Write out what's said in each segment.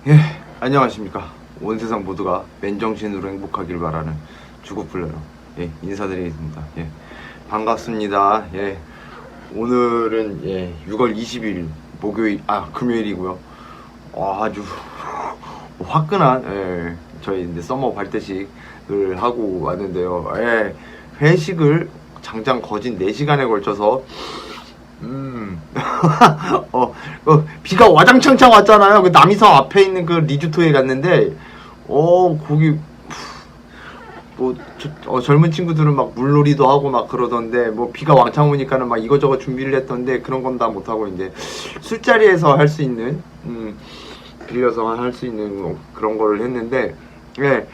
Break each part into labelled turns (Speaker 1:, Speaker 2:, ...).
Speaker 1: 예, 안녕하십니까. 온 세상 모두가 맨정신으로 행복하길 바라는 주국불러요. 예, 인사드리겠습니다. 예, 반갑습니다. 예, 오늘은 6월 20일 금요일이고요. 아주 화끈한 저희 이제 서머 발대식을 하고 왔는데요. 회식을 장장 거진 4시간에 걸쳐서 비가 와장창창 왔잖아요. 그 남이섬 앞에 있는 그 리조트에 갔는데, 거기, 젊은 친구들은 막 물놀이도 하고 막 그러던데, 뭐 비가 왕창 오니까는 막 이거저거 준비를 했던데, 그런 건 다 못하고 이제 술자리에서 할 수 있는, 빌려서 할 수 있는 그런 거를 했는데, 예,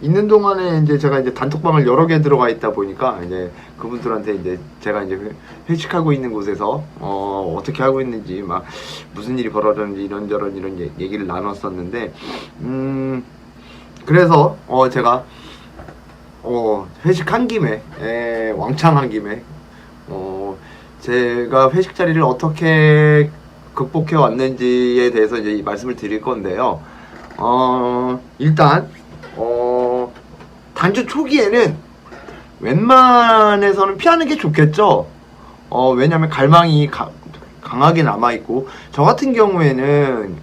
Speaker 1: 있는 동안에 이제 제가 이제 단톡방을 여러 개 들어가 있다 보니까 이제 그분들한테 이제 제가 이제 회식하고 있는 곳에서 어떻게 하고 있는지 막 무슨 일이 벌어졌는지 이런저런 이런 얘기를 나눴었는데 그래서 제가 회식한 김에 왕창 한 김에 제가 회식 자리를 어떻게 극복해 왔는지에 대해서 이제 말씀을 드릴 건데요. 일단 단주 초기에는 웬만해서는 피하는 게 좋겠죠. 왜냐면 갈망이 강하게 남아있고, 저 같은 경우에는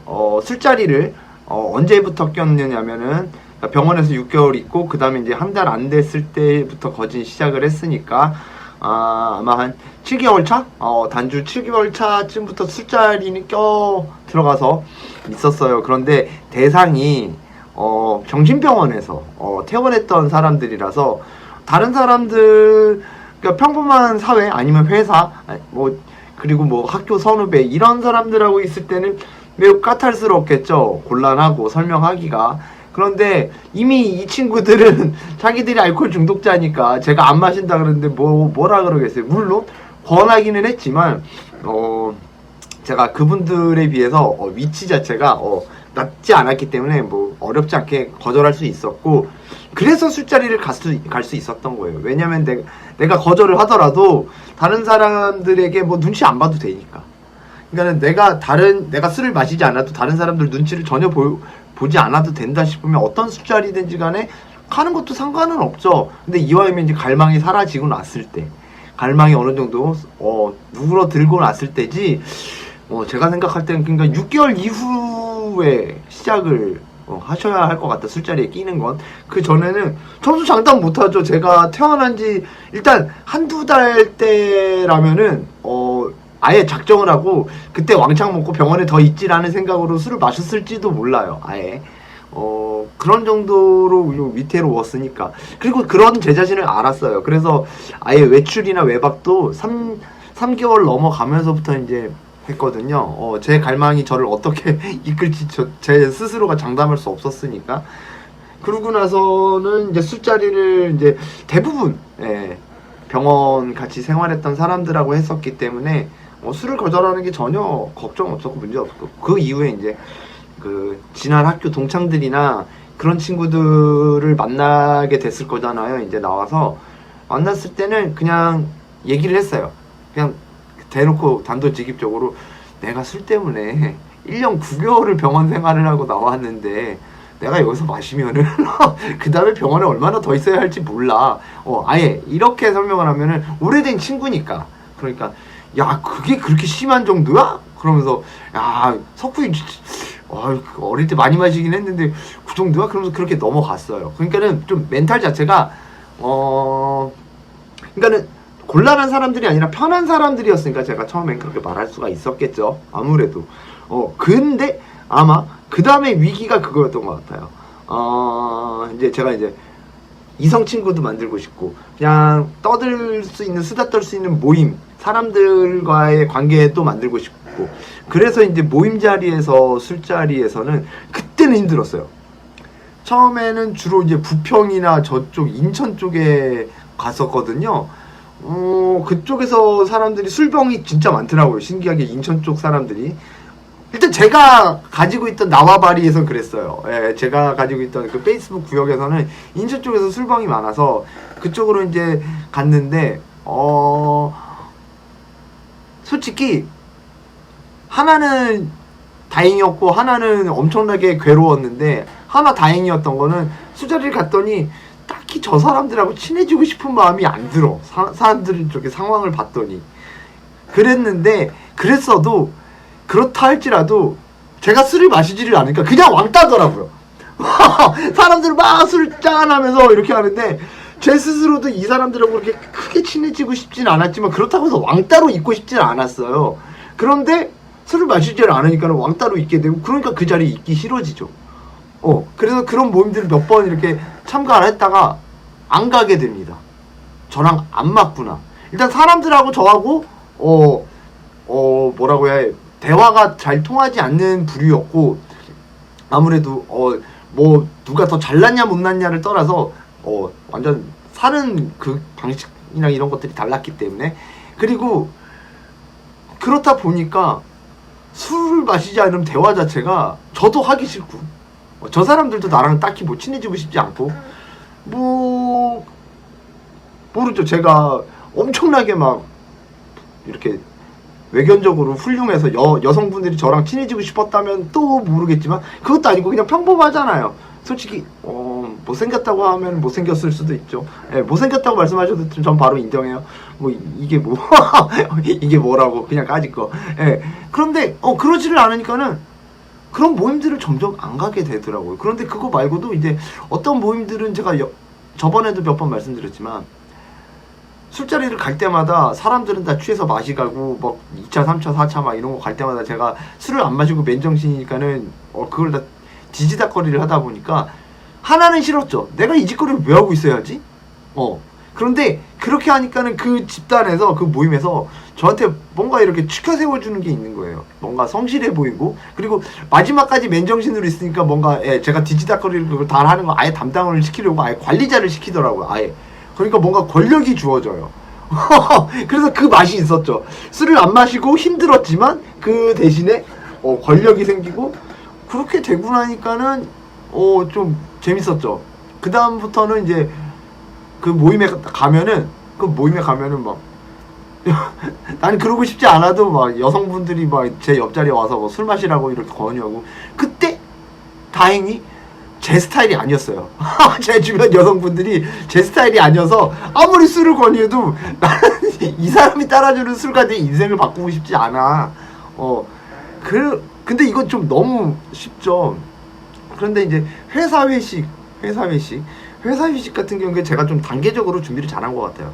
Speaker 1: 술자리를 언제부터 꼈느냐면은 병원에서 6개월 있고 그 다음에 이제 한 달 안 됐을 때부터 거진 시작을 했으니까 아마 한 7개월 차? 단주 7개월 차쯤부터 술자리는 껴 들어가서 있었어요. 그런데 대상이 정신병원에서 퇴원했던 사람들이라서 다른 사람들, 그러니까 평범한 사회 아니면 회사 그리고 뭐 학교 선후배 이런 사람들하고 있을 때는 매우 까탈스럽겠죠. 곤란하고 설명하기가. 그런데 이미 이 친구들은 자기들이 알코올 중독자니까 제가 안 마신다 그러는데 뭐라 그러겠어요. 물론 권하기는 했지만 제가 그분들에 비해서 위치 자체가 낮지 않았기 때문에 뭐 어렵지 않게 거절할 수 있었고, 그래서 술자리를 갈 수 있었던 거예요. 왜냐면 내가 거절을 하더라도 다른 사람들에게 뭐 눈치 안 봐도 되니까. 그러니까 내가 술을 마시지 않아도 다른 사람들 눈치를 전혀 보지 않아도 된다 싶으면 어떤 술자리든지 간에 가는 것도 상관은 없죠. 근데 이왕이면 이제 갈망이 사라지고 났을 때, 갈망이 어느 정도 누그러들고 났을 때지. 제가 생각할 때는 그러니까 6개월 이후에 시작을 하셔야 할 것 같다. 술자리에 끼는 건. 그 전에는 저도 장담 못하죠. 제가 태어난 지 일단 한두 달 때라면은 아예 작정을 하고 그때 왕창 먹고 병원에 더 있지라는 생각으로 술을 마셨을지도 몰라요. 아예 그런 정도로 위태로웠으니까. 그리고 그런 제 자신을 알았어요. 그래서 아예 외출이나 외박도 3개월 넘어가면서부터 이제 했거든요. 제 갈망이 저를 어떻게 이끌지 제 스스로가 장담할 수 없었으니까. 그러고 나서는 이제 술자리를 이제 대부분 병원 같이 생활했던 사람들하고 했었기 때문에 술을 거절하는 게 전혀 걱정 없었고 문제 없었고, 그 이후에 이제 그 지난 학교 동창들이나 그런 친구들을 만나게 됐을 거잖아요. 이제 나와서 만났을 때는 그냥 얘기를 했어요. 그냥 대놓고 단도직입적으로 내가 술 때문에 1년 9개월을 병원 생활을 하고 나왔는데 내가 여기서 마시면은 그 다음에 병원에 얼마나 더 있어야 할지 몰라. 아예 이렇게 설명을 하면은 오래된 친구니까. 그러니까 야, 그게 그렇게 심한 정도야? 그러면서 야, 석구이 어릴 때 많이 마시긴 했는데 그 정도야? 그러면서 그렇게 넘어갔어요. 그러니까는 좀 멘탈 자체가 그러니까는 곤란한 사람들이 아니라 편한 사람들이었으니까 제가 처음엔 그렇게 말할 수가 있었겠죠. 아무래도. 근데 아마 그 다음에 위기가 그거였던 것 같아요. 이제 제가 이제 이성 친구도 만들고 싶고, 그냥 떠들 수 있는, 수다 떨 수 있는 모임, 사람들과의 관계도 만들고 싶고, 그래서 이제 모임 자리에서, 술자리에서는 그때는 힘들었어요. 처음에는 주로 이제 부평이나 저쪽 인천 쪽에 갔었거든요. 그쪽에서 사람들이 술병이 진짜 많더라고요. 신기하게 인천 쪽 사람들이. 일단 제가 가지고 있던 나와바리에서 그랬어요. 제가 가지고 있던 그 페이스북 구역에서는 인천 쪽에서 술병이 많아서 그쪽으로 이제 갔는데 솔직히 하나는 다행이었고 하나는 엄청나게 괴로웠는데, 하나 다행이었던 거는 술자리를 갔더니 딱히 저 사람들하고 친해지고 싶은 마음이 안 들어. 사람들이 저렇게 상황을 봤더니. 그랬는데, 그랬어도 그렇다 할지라도 제가 술을 마시지를 않으니까 그냥 왕따더라고요. 사람들 막 술 짠하면서 이렇게 하는데, 제 스스로도 이 사람들하고 그렇게 크게 친해지고 싶진 않았지만 그렇다고 해서 왕따로 있고 싶진 않았어요. 그런데 술을 마시지를 않으니까 왕따로 있게 되고, 그러니까 그 자리에 있기 싫어지죠. 그래서 그런 모임들을 몇 번 이렇게 참가를 했다가 안 가게 됩니다. 저랑 안 맞구나. 일단 사람들하고 저하고 뭐라고 해야 해, 대화가 잘 통하지 않는 부류였고, 아무래도 뭐 누가 더 잘났냐 못났냐를 떠나서 완전 사는 그 방식이나 이런 것들이 달랐기 때문에, 그리고 그렇다 보니까 술을 마시지 않으면 대화 자체가 저도 하기 싫고, 저 사람들도 나랑 딱히 뭐 친해지고 싶지 않고, 뭐 모르죠. 제가 엄청나게 막 이렇게 외견적으로 훌륭해서 여성분들이 저랑 친해지고 싶었다면 또 모르겠지만, 그것도 아니고 그냥 평범하잖아요. 솔직히 못생겼다고 하면 못생겼을 수도 있죠. 예, 못생겼다고 말씀하셔도 전 바로 인정해요. 뭐 이게 뭐 이게 뭐라고 그냥 까짓 거. 예. 그런데 그러지를 않으니까는 그런 모임들을 점점 안 가게 되더라고요. 그런데 그거 말고도 이제 어떤 모임들은 제가 저번에도 몇 번 말씀드렸지만, 술자리를 갈 때마다 사람들은 다 취해서 마시가고 막 2차, 3차, 4차 막 이런 거 갈 때마다 제가 술을 안 마시고 맨정신이니까는 그걸 다 뒤지닥거리를 하다 보니까 하나는 싫었죠. 내가 이 짓거리를 왜 하고 있어야지? 그런데 그렇게 하니까는 그 집단에서, 그 모임에서 저한테 뭔가 이렇게 치켜 세워주는 게 있는 거예요. 뭔가 성실해 보이고, 그리고 마지막까지 맨정신으로 있으니까 뭔가 제가 뒤지닥거리를 그걸 다 하는 거 아예 담당을 시키려고 아예 관리자를 시키더라고요. 아예. 그러니까 뭔가 권력이 주어져요. 그래서 그 맛이 있었죠. 술을 안 마시고 힘들었지만 그 대신에 권력이 생기고, 그렇게 되고 나니까는 좀 재밌었죠. 그 다음부터는 이제 그 모임에 가면은 막 나는 그러고 싶지 않아도 막 여성분들이 막 제 옆자리에 와서 뭐 술 마시라고 이렇게 권유하고, 그때 다행히 제 스타일이 아니었어요. 제 주변 여성분들이 제 스타일이 아니어서 아무리 술을 권유해도 나는 이 사람이 따라주는 술과 내 인생을 바꾸고 싶지 않아. 근데 이건 좀 너무 쉽죠. 그런데 이제 회사 회식 같은 경우에 제가 좀 단계적으로 준비를 잘한 것 같아요.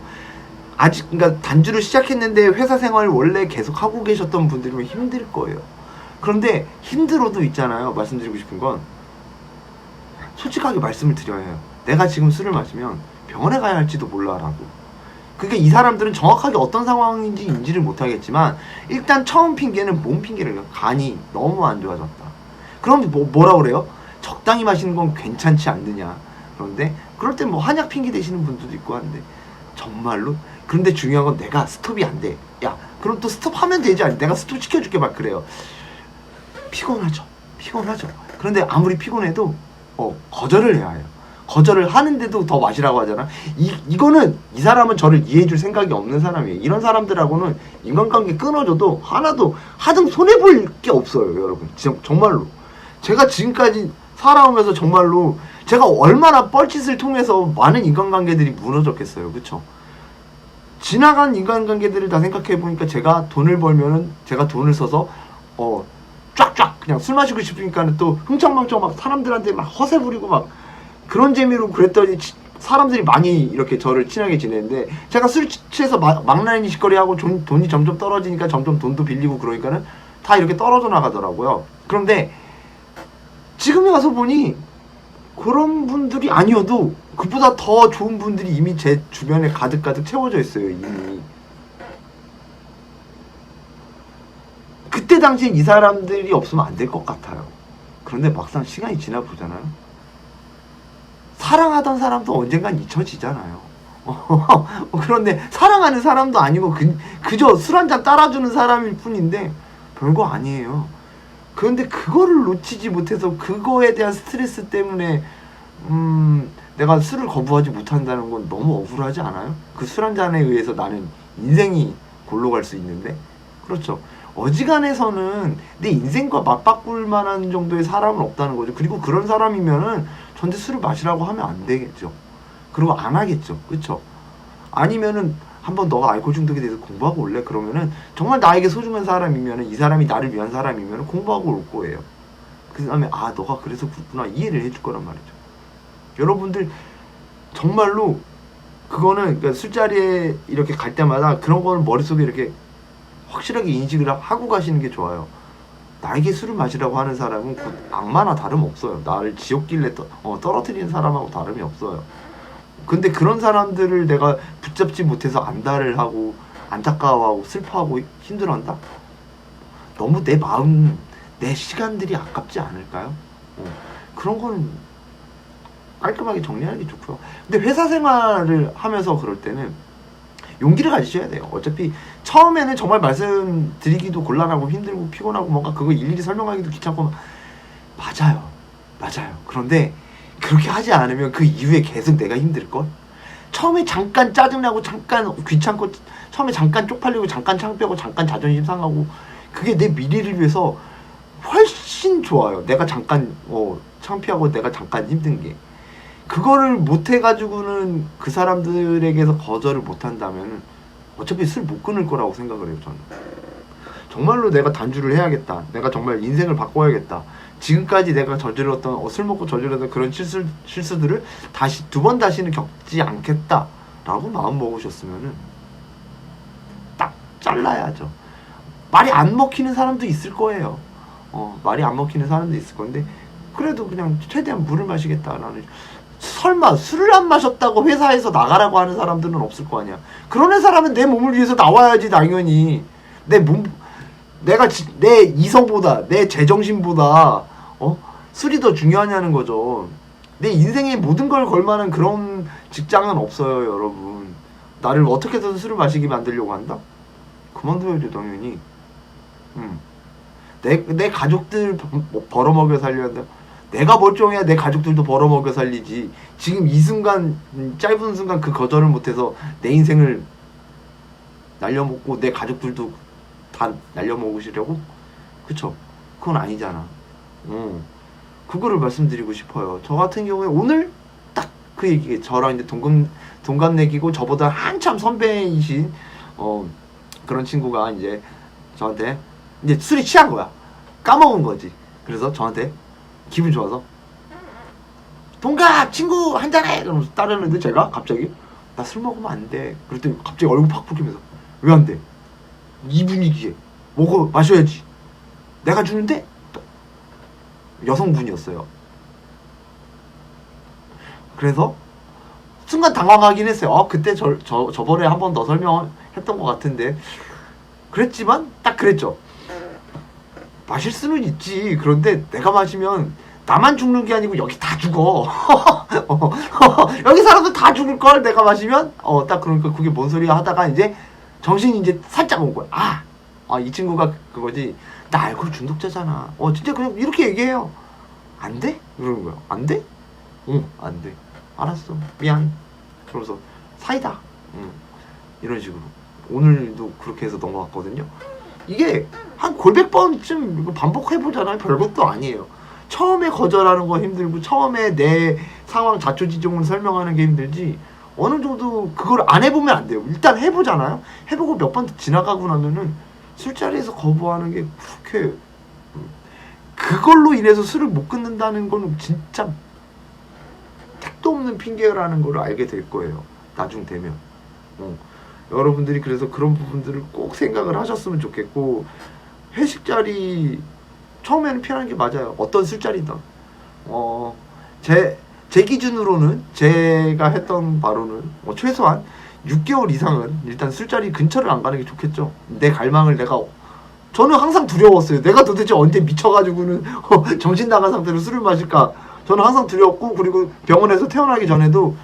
Speaker 1: 아직, 그러니까 단주를 시작했는데 회사 생활을 원래 계속 하고 계셨던 분들이면 힘들 거예요. 그런데 힘들어도 있잖아요. 말씀드리고 싶은 건, 솔직하게 말씀을 드려야 해요. 내가 지금 술을 마시면 병원에 가야 할지도 몰라라고. 그게 이 사람들은 정확하게 어떤 상황인지 인지를 못하겠지만, 일단 처음 핑계는 몸 핑계를 해요. 간이 너무 안 좋아졌다. 그럼 뭐라 그래요? 적당히 마시는 건 괜찮지 않느냐. 그런데 그럴 때 뭐 한약 핑계 대시는 분들도 있고 한데, 정말로? 그런데 중요한 건 내가 스톱이 안 돼. 야, 그럼 또 스톱하면 되지 않니? 내가 스톱 시켜줄게 막 그래요. 피곤하죠. 그런데 아무리 피곤해도 거절을 해야 해요. 거절을 하는데도 더 마시라고 하잖아. 이거는 이 사람은 저를 이해해줄 생각이 없는 사람이에요. 이런 사람들하고는 인간관계 끊어져도 하등 손해볼 게 없어요, 여러분. 정말로. 제가 지금까지 살아오면서 정말로 제가 얼마나 뻘짓을 통해서 많은 인간관계들이 무너졌겠어요. 그쵸? 지나간 인간관계들을 다 생각해보니까, 제가 돈을 벌면은 제가 돈을 써서 쫙쫙 그냥 술 마시고 싶으니까는 또 흥청망청 막 사람들한테 막 허세 부리고 막 그런 재미로 그랬더니 사람들이 많이 이렇게 저를 친하게 지내는데, 제가 술 취해서 망나니 짓거리 하고 돈이 점점 떨어지니까 점점 돈도 빌리고 그러니까는 다 이렇게 떨어져 나가더라고요. 그런데 지금에 와서 보니 그런 분들이 아니어도 그보다 더 좋은 분들이 이미 제 주변에 가득가득 채워져 있어요. 이미. 그때 당시엔 이 사람들이 없으면 안 될 것 같아요. 그런데 막상 시간이 지나 보잖아요. 사랑하던 사람도 언젠간 잊혀지잖아요. 그런데 사랑하는 사람도 아니고 그저 술 한잔 따라주는 사람일 뿐인데 별거 아니에요. 그런데 그거를 놓치지 못해서 그거에 대한 스트레스 때문에 내가 술을 거부하지 못한다는 건 너무 억울하지 않아요? 그 술 한 잔에 의해서 나는 인생이 골로 갈 수 있는데. 그렇죠. 어지간해서는 내 인생과 맞바꿀 만한 정도의 사람은 없다는 거죠. 그리고 그런 사람이면은 저한테 술을 마시라고 하면 안 되겠죠. 그리고 안 하겠죠. 그쵸? 아니면은 한번 너가 알코올 중독에 대해서 공부하고 올래? 그러면은 정말 나에게 소중한 사람이면은, 이 사람이 나를 위한 사람이면은 공부하고 올 거예요. 그 다음에 아 너가 그래서 그렇구나 이해를 해줄 거란 말이죠. 여러분들 정말로 그거는 그러니까 술자리에 이렇게 갈 때마다 그런 거를 머릿속에 이렇게 확실하게 인식을 하고 가시는 게 좋아요. 나에게 술을 마시라고 하는 사람은 곧 악마나 다름없어요. 나를 지옥길에 떨어뜨리는 사람하고 다름이 없어요. 근데 그런 사람들을 내가 붙잡지 못해서 안달을 하고 안타까워하고 슬퍼하고 힘들어한다? 너무 내 마음, 내 시간들이 아깝지 않을까요? 그런 거는 깔끔하게 정리하는 게 좋고요. 근데 회사 생활을 하면서 그럴 때는 용기를 가지셔야 돼요. 어차피 처음에는 정말 말씀드리기도 곤란하고 힘들고 피곤하고 뭔가 그거 일일이 설명하기도 귀찮고 맞아요. 그런데 그렇게 하지 않으면 그 이후에 계속 내가 힘들걸? 처음에 잠깐 짜증나고 잠깐 귀찮고 처음에 잠깐 쪽팔리고 잠깐 창피하고 잠깐 자존심 상하고 그게 내 미래를 위해서 훨씬 좋아요. 내가 잠깐 창피하고 내가 잠깐 힘든 게 그거를 못해가지고는 그 사람들에게서 거절을 못한다면 어차피 술 못 끊을 거라고 생각을 해요. 저는 정말로 내가 단주를 해야겠다. 내가 정말 인생을 바꿔야겠다. 지금까지 내가 저질렀던 술 먹고 저질렀던 그런 실수들을 다시 두 번 다시는 겪지 않겠다라고 마음 먹으셨으면은 딱 잘라야죠. 말이 안 먹히는 사람도 있을 거예요. 말이 안 먹히는 사람도 있을 건데 그래도 그냥 최대한 물을 마시겠다라는. 설마 술을 안 마셨다고 회사에서 나가라고 하는 사람들은 없을 거 아니야. 그런 사람은 내 몸을 위해서 나와야지 당연히. 내가 내 이성보다 내 제정신보다 술이 더 중요하냐는 거죠. 내 인생의 모든 걸 걸 만한 그런 직장은 없어요, 여러분. 나를 어떻게 해서 술을 마시게 만들려고 한다? 그만둬야죠, 당연히. 내 가족들 벌어먹여 살려야 한다. 내가 멀쩡해야 내 가족들도 벌어먹여 살리지. 지금 이 순간 짧은 순간 그 거절을 못해서 내 인생을 날려먹고 내 가족들도 다 날려먹으시려고? 그쵸? 그건 아니잖아. 그거를 말씀드리고 싶어요. 저 같은 경우에 오늘 딱 그 얘기, 저랑 이제 동갑내기고 저보다 한참 선배이신 그런 친구가 이제 저한테 이제 술이 취한 거야. 까먹은 거지. 그래서 저한테 기분 좋아서 동갑 친구 한잔해! 그러면서 따르는데 제가 갑자기 나 술 먹으면 안 돼. 그랬더니 갑자기 얼굴 팍 붉히면서 왜 안 돼? 이 분위기에 마셔야지. 내가 주는데? 여성분이었어요. 그래서 순간 당황하긴 했어요. 그때 저번에 한 번 더 설명했던 것 같은데 그랬지만 딱 그랬죠. 마실 수는 있지. 그런데 내가 마시면 나만 죽는 게 아니고 여기 다 죽어. 여기 사람들 다 죽을걸 내가 마시면. 딱 그러니까 그게 뭔 소리야 하다가 이제 정신이 이제 살짝 온 거야. 이 친구가 그거지. 나 알코올 중독자잖아. 진짜 그냥 이렇게 얘기해요. 안 돼? 그러는 거야. 안 돼? 안 돼. 알았어. 미안. 그러면서 사이다. 이런 식으로. 오늘도 그렇게 해서 넘어갔거든요. 이게 한 골백 번쯤 반복해보잖아요. 별것도 아니에요. 처음에 거절하는 거 힘들고 처음에 내 상황 자초지종을 설명하는 게 힘들지 어느 정도 그걸 안 해보면 안 돼요. 일단 해보잖아요. 해보고 몇 번 지나가고 나면은 술자리에서 거부하는 게 그렇게 그걸로 인해서 술을 못 끊는다는 건 진짜 택도 없는 핑계라는 걸 알게 될 거예요. 나중 되면. 여러분들이 그래서 그런 부분들을 꼭 생각을 하셨으면 좋겠고 회식 자리 처음에는 피하는 게 맞아요. 어떤 술자리든. 제 기준으로는 제가 했던 바로는 최소한 6개월 이상은 일단 술자리 근처를 안 가는 게 좋겠죠. 내 갈망을 저는 항상 두려웠어요. 내가 도대체 언제 미쳐가지고는 정신 나간 상태로 술을 마실까. 저는 항상 두려웠고 그리고 병원에서 태어나기 전에도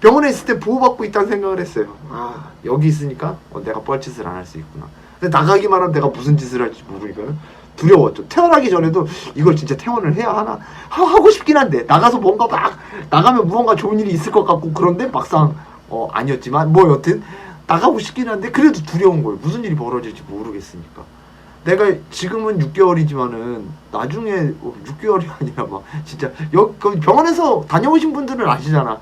Speaker 1: 병원에 있을 때 보호받고 있다는 생각을 했어요. 여기 있으니까 내가 뻘짓을 안 할 수 있구나. 근데 나가기만 하면 내가 무슨 짓을 할지 모르니까 두려웠죠. 태어나기 전에도 이걸 진짜 퇴원을 해야 하나 하고 싶긴 한데 나가서 뭔가 막 나가면 무언가 좋은 일이 있을 것 같고 그런데 막상 아니었지만 여튼 나가고 싶긴 한데 그래도 두려운 거예요. 무슨 일이 벌어질지 모르겠으니까. 내가 지금은 6개월이지만은 나중에 6개월이 아니라 막 진짜 거기 병원에서 다녀오신 분들은 아시잖아.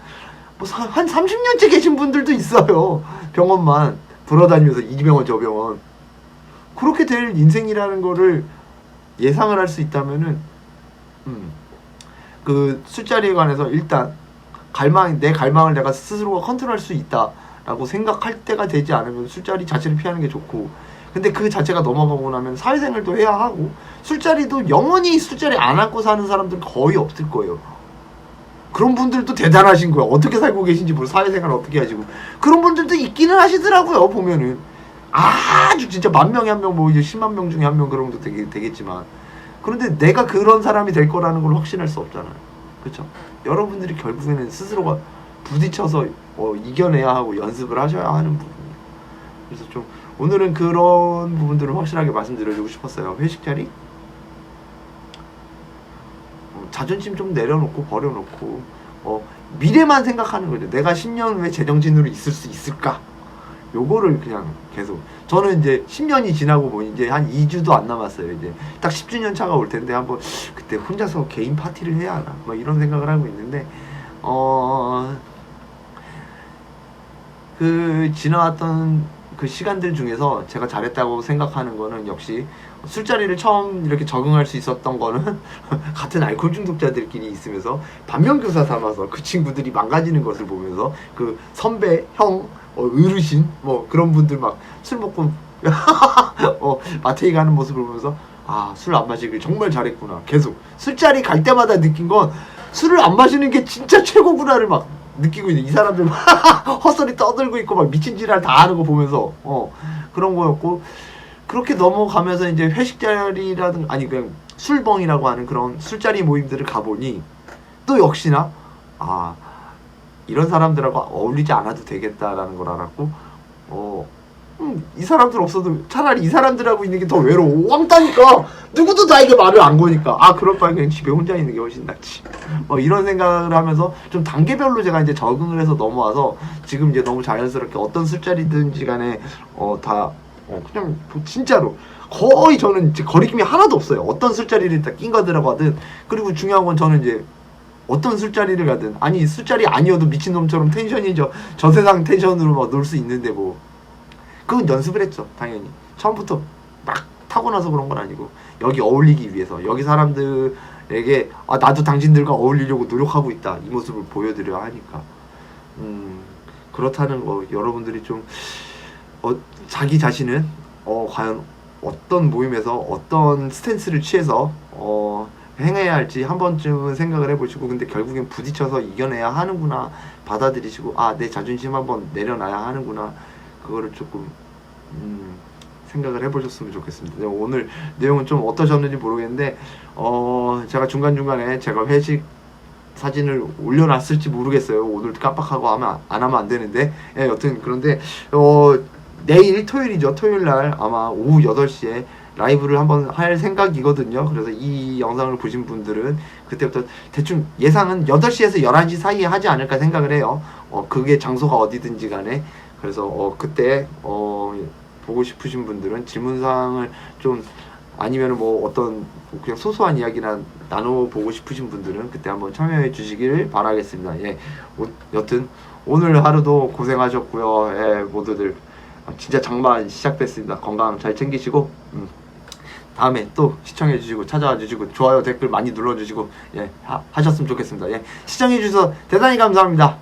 Speaker 1: 뭐 한 30년째 계신 분들도 있어요. 병원만 돌아다니면서 이 병원 저 병원. 그렇게 될 인생이라는 거를 예상을 할 수 있다면은 그 술자리에 관해서 일단 내 갈망을 내가 스스로가 컨트롤할 수 있다라고 생각할 때가 되지 않으면 술자리 자체를 피하는 게 좋고, 근데 그 자체가 넘어가고 나면 사회생활도 해야 하고, 술자리도 영원히 술자리 안 하고 사는 사람들은 거의 없을 거예요. 그런 분들도 대단하신 거야. 어떻게 살고 계신지 모르고 사회생활 어떻게 하시고, 그런 분들도 있기는 하시더라고요. 보면은 아주 진짜 10,000명에 1명, 뭐 이제 10만 명 중에 1명 그런 것도 되겠지만, 그런데 내가 그런 사람이 될 거라는 걸 확신할 수 없잖아요. 그렇죠? 여러분들이 결국에는 스스로가 부딪혀서 이겨내야 하고 연습을 하셔야 하는 부분이에요. 그래서 좀 오늘은 그런 부분들을 확실하게 말씀드려주고 싶었어요. 회식 자리? 자존심 좀 내려놓고 버려놓고 미래만 생각하는 거죠. 내가 10년 후에 제정신으로 있을 수 있을까? 요거를 그냥 계속. 저는 이제 10년이 지나고 보니 이제 한 2주도 안 남았어요. 이제 딱 10주년 차가 올 텐데 한번 그때 혼자서 개인 파티를 해야 하나? 뭐 이런 생각을 하고 있는데, 그 지나왔던 그 시간들 중에서 제가 잘했다고 생각하는 거는 역시 술자리를 처음 이렇게 적응할 수 있었던 거는 같은 알코올 중독자들끼리 있으면서 반면교사 삼아서 그 친구들이 망가지는 것을 보면서 그 선배, 형, 어르신 뭐 그런 분들 막 술 먹고 마태이 가는 모습을 보면서 술 안 마시길 정말 잘했구나. 계속 술자리 갈 때마다 느낀 건 술을 안 마시는 게 진짜 최고구나를 막 느끼고 있는, 이 사람들 막 헛소리 떠들고 있고 막 미친 지랄 다 하는 거 보면서 그런 거였고, 그렇게 넘어가면서 이제 회식 자리라든 아니 그냥 술벙이라고 하는 그런 술자리 모임들을 가보니 또 역시나 이런 사람들하고 어울리지 않아도 되겠다라는 걸 알았고, 이 사람들 없어도 차라리 이 사람들하고 있는 게 더 외로워. 왕따니까 누구도 나에게 말을 안 거니까 그럴 바에 그냥 집에 혼자 있는 게 훨씬 낫지. 이런 생각을 하면서 좀 단계별로 제가 이제 적응을 해서 넘어와서 지금 이제 너무 자연스럽게 어떤 술자리든지 간에 다 그냥 진짜로 거의 저는 이제 거리낌이 하나도 없어요. 어떤 술자리를 다 낀 거더라고 하든. 그리고 중요한 건 저는 이제 어떤 술자리를 가든, 아니 술자리 아니어도 미친놈처럼 텐션이 저 세상 텐션으로 막 놀 수 있는데 뭐 그건 연습을 했죠. 당연히 처음부터 막 타고나서 그런 건 아니고 여기 어울리기 위해서, 여기 사람들에게 나도 당신들과 어울리려고 노력하고 있다, 이 모습을 보여드려야 하니까. 그렇다는 거 여러분들이 좀 자기 자신은 과연 어떤 모임에서 어떤 스탠스를 취해서 행해야 할지 한 번쯤은 생각을 해보시고, 근데 결국엔 부딪혀서 이겨내야 하는구나 받아들이시고, 내 자존심 한번 내려놔야 하는구나, 그거를 조금 생각을 해보셨으면 좋겠습니다. 오늘 내용은 좀 어떠셨는지 모르겠는데 제가 중간중간에 제가 회식 사진을 올려놨을지 모르겠어요. 오늘 깜빡하고 안 하면 안 되는데, 여튼 그런데 내일 토요일이죠. 토요일날 아마 오후 8시에 라이브를 한번 할 생각이거든요. 그래서 이 영상을 보신 분들은 그때부터 대충 예상은 8시에서 11시 사이에 하지 않을까 생각을 해요. 그게 장소가 어디든지 간에. 그래서 그때 보고 싶으신 분들은 질문사항을 좀, 아니면 뭐 어떤 그냥 소소한 이야기나 나눠보고 싶으신 분들은 그때 한번 참여해 주시길 바라겠습니다. 여튼 오늘 하루도 고생하셨고요. 모두들 진짜 장마 시작됐습니다. 건강 잘 챙기시고 다음에 또 시청해 주시고 찾아와 주시고 좋아요 댓글 많이 눌러 주시고 하셨으면 좋겠습니다. 시청해 주셔서 대단히 감사합니다.